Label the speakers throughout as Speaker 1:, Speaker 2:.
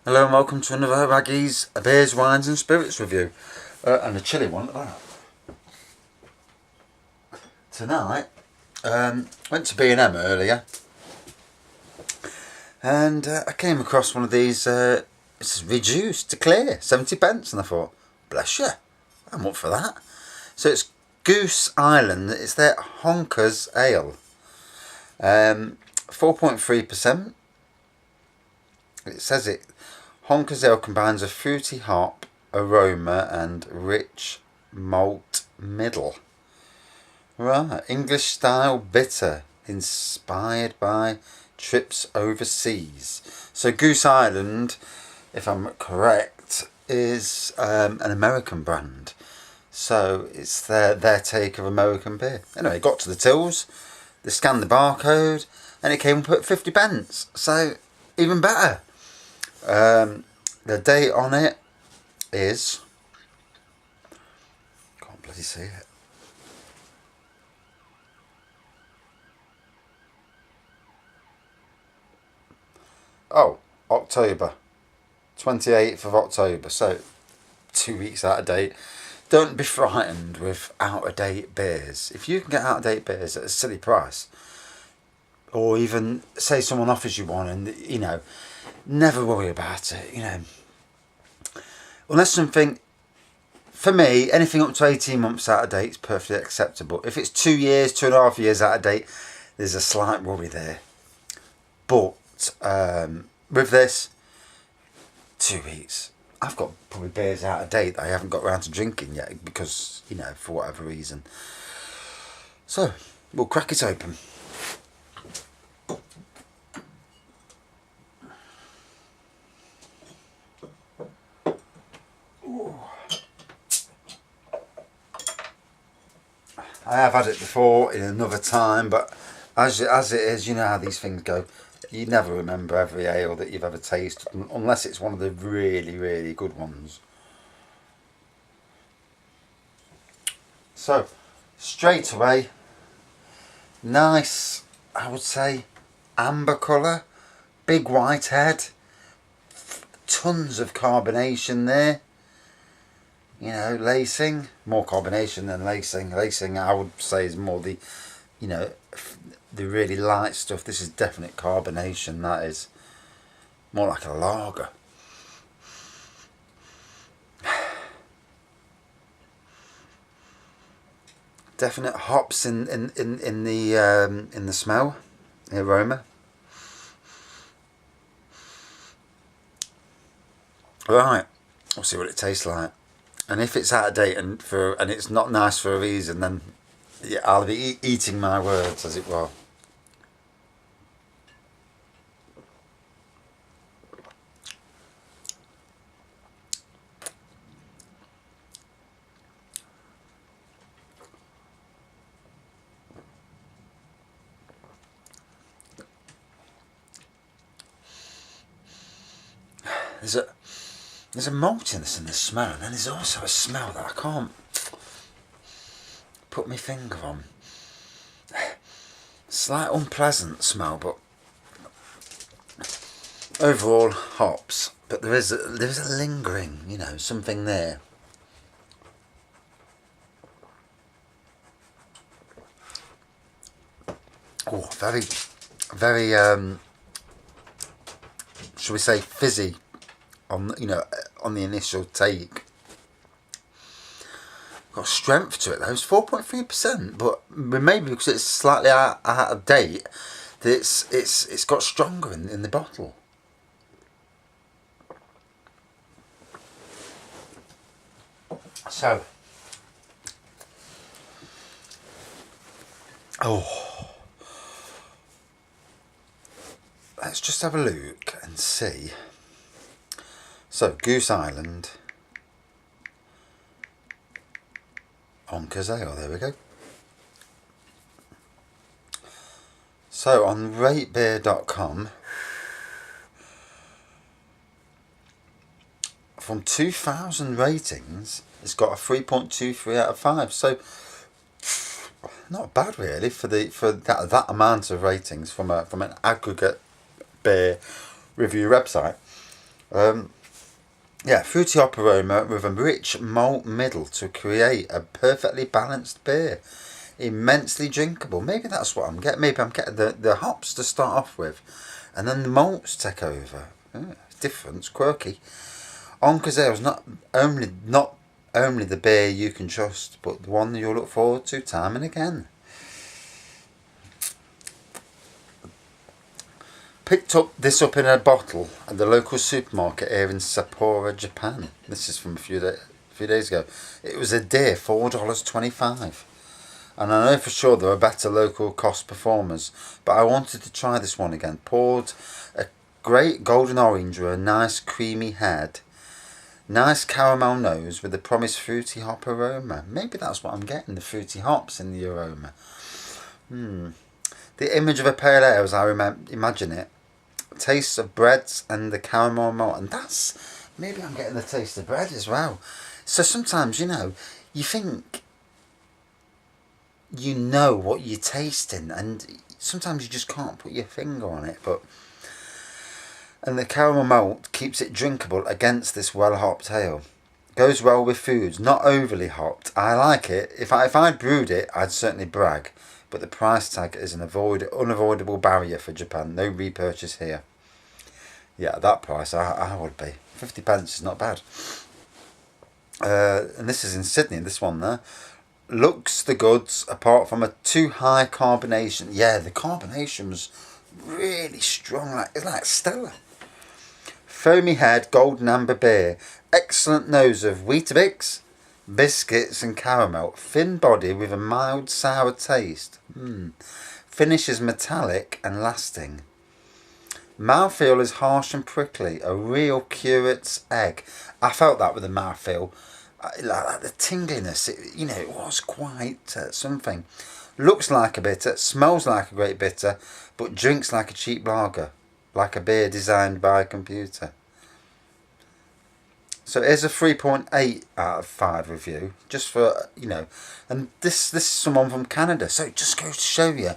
Speaker 1: Hello and welcome to another Raggy's Beers, Wines and Spirits review. And a chilly one at that. Tonight, went to B&M earlier and I came across one of these, this is reduced to clear, 70 pence, and I thought, bless you, I'm up for that. So it's Goose Island, it's their Honkers Ale. 4.3%. It says it. Honkers Ale combines a fruity hop aroma and rich malt middle. Right, English style bitter, inspired by trips overseas. So Goose Island, if I'm correct, is an American brand. So it's their take of American beer. Anyway, got to the tills, they scanned the barcode, and it came up at 50 pence. So even better. The date on it is, can't bloody see it. Oh, October, 28th of October. So 2 weeks out of date. Don't be frightened with out of date beers. If you can get out of date beers at a silly price, or even say someone offers you one, and never worry about it. Unless something, for me, anything up to 18 months out of date is perfectly acceptable. If it's 2 years, 2.5 years out of date, there's a slight worry there. But with this, 2 weeks. I've got probably beers out of date that I haven't got around to drinking yet because, for whatever reason. So, we'll crack it open. I have had it before in another time, but as it is, you know how these things go. You never remember every ale that you've ever tasted, unless it's one of the really, really good ones. So, straight away, nice, I would say, amber colour, big white head, tons of carbonation there. Lacing, more carbonation than lacing. Lacing, I would say, is more the really light stuff. This is definite carbonation. That is more like a lager. Definite hops in the smell, the aroma. Right, we'll see what it tastes like. And if it's out of date and it's not nice for a reason, then yeah, I'll be eating my words, as it were. There's a maltiness in the smell, and then there's also a smell that I can't put my finger on. Slight unpleasant smell, but overall hops. But there is a lingering, something there. Oh, very, very, shall we say, fizzy on the initial take. Got strength to it though. It's 4.3%, but maybe because it's slightly out of date, that it's got stronger in the bottle. So, let's just have a look and see. So, Goose Island, Honkers Ale, there we go. So, on ratebeer.com, from 2,000 ratings, it's got a 3.23 out of 5. So, not bad really for that amount of ratings from an aggregate beer review website. Yeah, fruity hop aroma with a rich malt middle to create a perfectly balanced beer. Immensely drinkable. Maybe that's what I'm getting. Maybe I'm getting the hops to start off with, and then the malts take over. Different, it's quirky. Honkers Ale is not only the beer you can trust, but the one that you'll look forward to time and again. Picked up this up in a bottle at the local supermarket here in Sapporo, Japan. This is from a few days ago. It was a dear $4.25. And I know for sure there are better local cost performers, but I wanted to try this one again. Poured a great golden orange with a nice creamy head. Nice caramel nose with the promised fruity hop aroma. Maybe that's what I'm getting, the fruity hops in the aroma. The image of a pale ale as I imagine it. Tastes of breads and the caramel malt. And that's, maybe I'm getting the taste of bread as well. So sometimes, you think you know what you're tasting, and sometimes you just can't put your finger on it. And the caramel malt keeps it drinkable against this well hopped ale. Goes well with foods, not overly hopped. I like it. If I'd brewed it, I'd certainly brag. But the price tag is an unavoidable barrier for Japan. No repurchase here. Yeah, at that price, I would be. 50p is not bad. And this is in Sydney, this one there. Looks the goods, apart from a too high carbonation. Yeah, the carbonation was really strong. It's like stellar. Foamy head, golden amber beer. Excellent nose of Weetabix, biscuits and caramel. Thin body with a mild sour taste. Finish is metallic and lasting. Mouthfeel is harsh and prickly. A real curate's egg. I felt that with the mouthfeel. Like the tingliness, it was quite something. Looks like a bitter, smells like a great bitter, but drinks like a cheap lager. Like a beer designed by a computer. So here's a 3.8 out of 5 review, just for, and this is someone from Canada, so it just goes to show you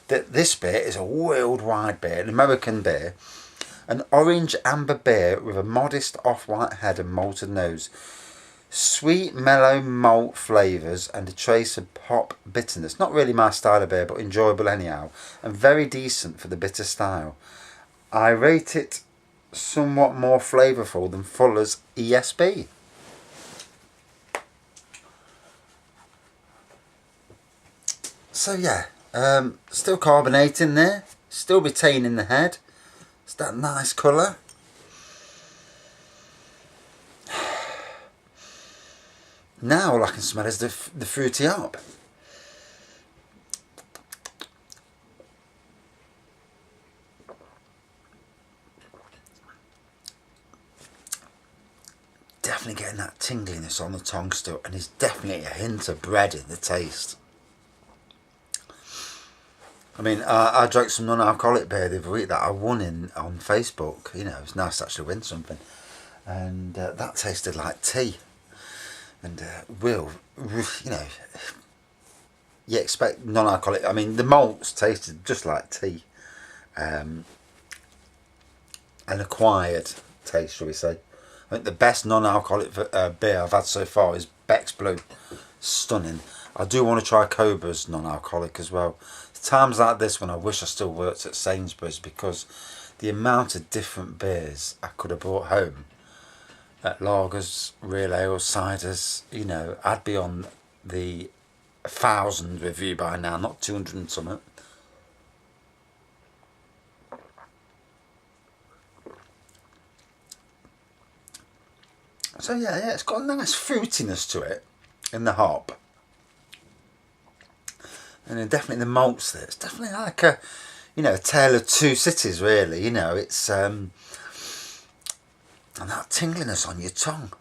Speaker 1: that this beer is a worldwide beer, an American beer, an orange amber beer with a modest off-white head and malted nose, sweet mellow malt flavours and a trace of hop bitterness. Not really my style of beer, but enjoyable anyhow, and very decent for the bitter style. I rate it somewhat more flavourful than Fuller's ESB. So yeah, still carbonating there, still retaining the head. It's that nice colour. Now all I can smell is the fruity hop. Definitely getting that tingliness on the tongue still, and there's definitely a hint of bread in the taste. I mean, I drank some non-alcoholic beer the other week that I won on Facebook. It's nice to actually win something, and that tasted like tea. And you expect non-alcoholic. I mean, the malts tasted just like tea, an acquired taste, shall we say. I think the best non-alcoholic beer I've had so far is Beck's Blue. Stunning. I do want to try Cobra's non-alcoholic as well. Times like this when I wish I still worked at Sainsbury's, because the amount of different beers I could have brought home, at lagers, real ales, ciders, I'd be on the 1,000 review by now, not 200 and something. So yeah, it's got a nice fruitiness to it in the hop. And then definitely the malts there. It's definitely like a tale of two cities, really. It's and that tingliness on your tongue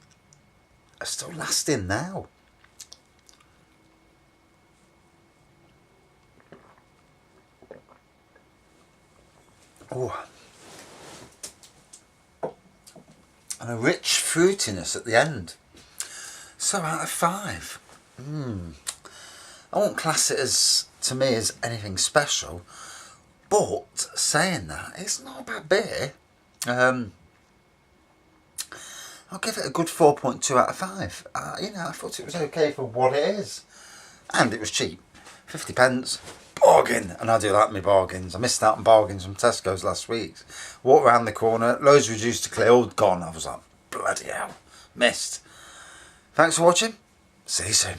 Speaker 1: are still lasting now. Oh, and a rich fruitiness at the end. So out of 5. I won't class it to me as anything special, but saying that, it's not a bad beer. I'll give it a good 4.2 out of 5. I thought it was okay for what it is. And it was cheap. 50 pence. Bargain. And I do like my bargains. I missed out on bargains from Tesco's last week. Walked around the corner, loads reduced to clear, all gone. I was like, bloody hell. Missed. Thanks for watching. See you soon.